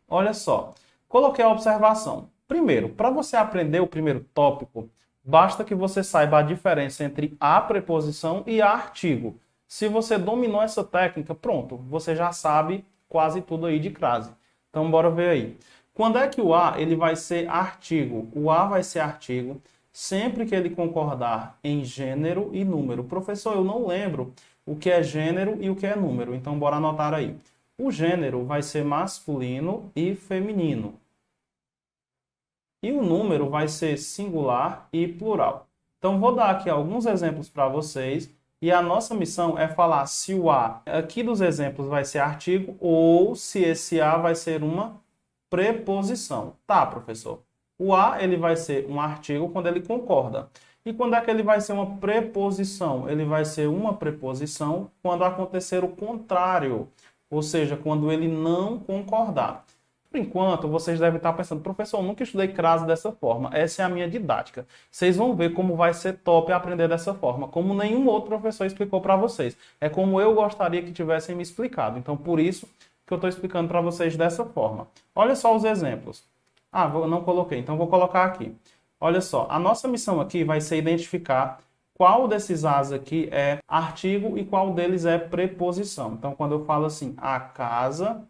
Olha só, coloquei a observação. Primeiro, para você aprender o primeiro tópico, basta que você saiba a diferença entre a preposição e a artigo. Se você dominou essa técnica, pronto, você já sabe quase tudo aí de crase. Então, bora ver aí. Quando é que o a ele vai ser artigo? O a vai ser artigo sempre que ele concordar em gênero e número. Professor, eu não lembro o que é gênero e o que é número, então bora anotar aí. O gênero vai ser masculino e feminino. E o número vai ser singular e plural. Então, vou dar aqui alguns exemplos para vocês. E a nossa missão é falar se o a aqui dos exemplos vai ser artigo ou se esse a vai ser uma preposição. Tá, professor? O a ele vai ser um artigo quando ele concorda. E quando é que ele vai ser uma preposição? Ele vai ser uma preposição quando acontecer o contrário, ou seja, quando ele não concordar. Por enquanto, vocês devem estar pensando, professor, eu nunca estudei crase dessa forma. Essa é a minha didática. Vocês vão ver como vai ser top aprender dessa forma, como nenhum outro professor explicou para vocês. É como eu gostaria que tivessem me explicado. Então, por isso que eu estou explicando para vocês dessa forma. Olha só os exemplos. Ah, não coloquei, então vou colocar aqui. Olha só, a nossa missão aqui vai ser identificar qual desses as aqui é artigo e qual deles é preposição. Então, quando eu falo assim, a casa,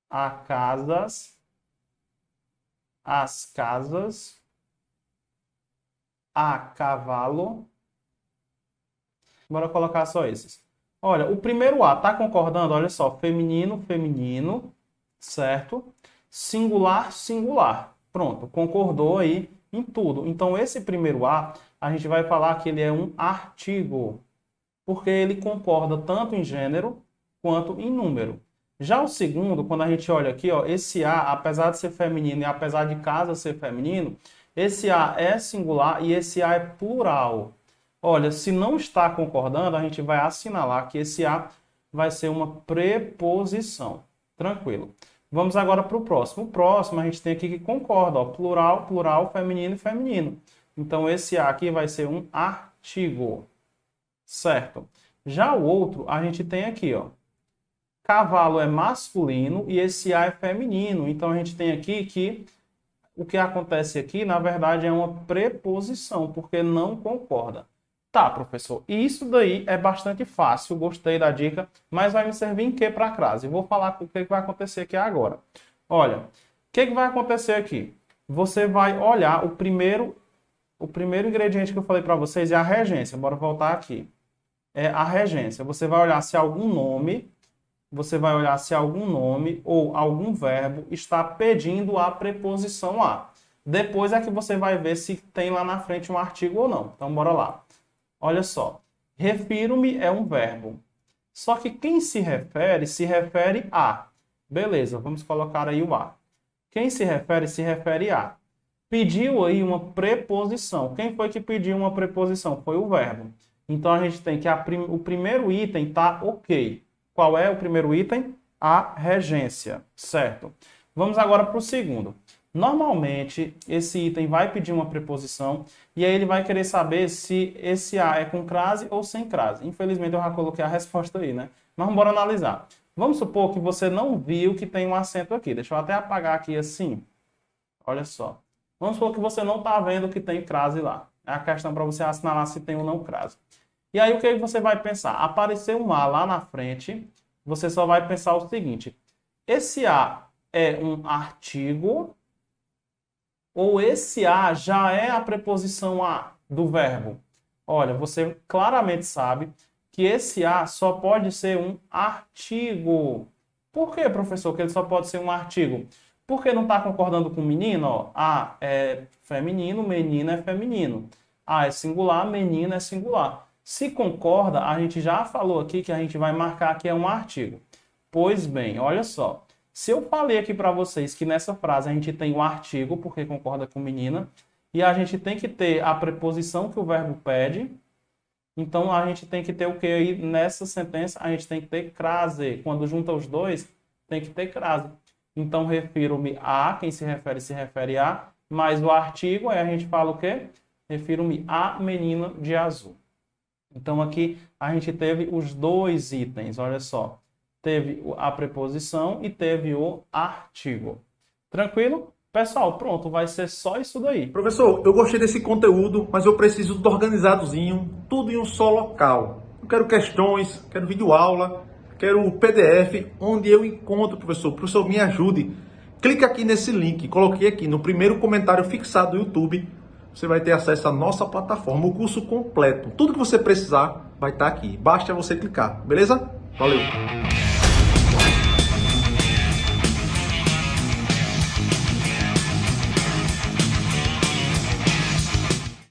a casas, as casas, a cavalo. Bora colocar só esses. Olha, o primeiro A tá concordando, olha só, feminino, feminino, certo? Singular, singular. Pronto, concordou aí em tudo. Então, esse primeiro a gente vai falar que ele é um artigo, porque ele concorda tanto em gênero quanto em número. Já o segundo, quando a gente olha aqui, ó, esse a, apesar de ser feminino e apesar de casa ser feminino, esse a é singular e esse a é plural. Olha, se não está concordando, a gente vai assinalar que esse a vai ser uma preposição. Tranquilo. Vamos agora para o próximo. O próximo a gente tem aqui que concorda, ó, plural, plural, feminino e feminino. Então, esse a aqui vai ser um artigo. Certo. Já o outro, a gente tem aqui, ó. Cavalo é masculino e esse a é feminino. Então, a gente tem aqui que o que acontece aqui, na verdade, é uma preposição, porque não concorda. Tá, professor, e isso daí é bastante fácil, gostei da dica, mas vai me servir em que para a crase? Vou falar o que vai acontecer aqui agora. Olha, o que vai acontecer aqui? Você vai olhar o primeiro ingrediente que eu falei para vocês é a regência. Bora voltar aqui. É a regência. Você vai olhar se algum nome ou algum verbo está pedindo a preposição a. Depois é que você vai ver se tem lá na frente um artigo ou não. Então, bora lá. Olha só. Refiro-me é um verbo. Só que quem se refere a. Beleza, vamos colocar aí o a. Quem se refere a. Pediu aí uma preposição. Quem foi que pediu uma preposição? Foi o verbo. Então, a gente tem que o primeiro item está ok. Qual é o primeiro item? A regência, certo? Vamos agora para o segundo. Normalmente, esse item vai pedir uma preposição e aí ele vai querer saber se esse a é com crase ou sem crase. Infelizmente, eu já coloquei a resposta aí, né? Mas vamos analisar. Vamos supor que você não viu que tem um acento aqui. Deixa eu até apagar aqui assim. Olha só. Vamos supor que você não está vendo que tem crase lá. É a questão para você assinalar se tem ou não crase. E aí, o que você vai pensar? Apareceu um A lá na frente, você só vai pensar o seguinte: esse A é um artigo ou esse a já é a preposição a do verbo? Olha, você claramente sabe que esse a só pode ser um artigo. Por que, professor, que ele só pode ser um artigo? Porque não está concordando com menino? Ó, a é feminino, menina é feminino. A é singular, menina é singular. Se concorda, a gente já falou aqui que a gente vai marcar que é um artigo. Pois bem, olha só. Se eu falei aqui para vocês que nessa frase a gente tem o artigo, porque concorda com menina, e a gente tem que ter a preposição que o verbo pede, então a gente tem que ter o que aí nessa sentença? A gente tem que ter crase. Quando junta os dois, tem que ter crase. Então, refiro-me a, quem se refere a, mas o artigo, aí a gente fala o quê? Refiro-me à menina de azul. Então, aqui a gente teve os dois itens, olha só. teve a preposição e teve o artigo. Tranquilo? Pessoal, pronto, vai ser só isso daí. Professor, eu gostei desse conteúdo, mas eu preciso do organizadozinho, tudo em um só local. Eu quero questões, quero videoaula, quero PDF, onde eu encontro, professor. Professor, me ajude. Clique aqui nesse link, coloquei aqui no primeiro comentário fixado do YouTube. Você vai ter acesso à nossa plataforma, o curso completo. Tudo que você precisar vai estar aqui. Basta você clicar, beleza? Valeu!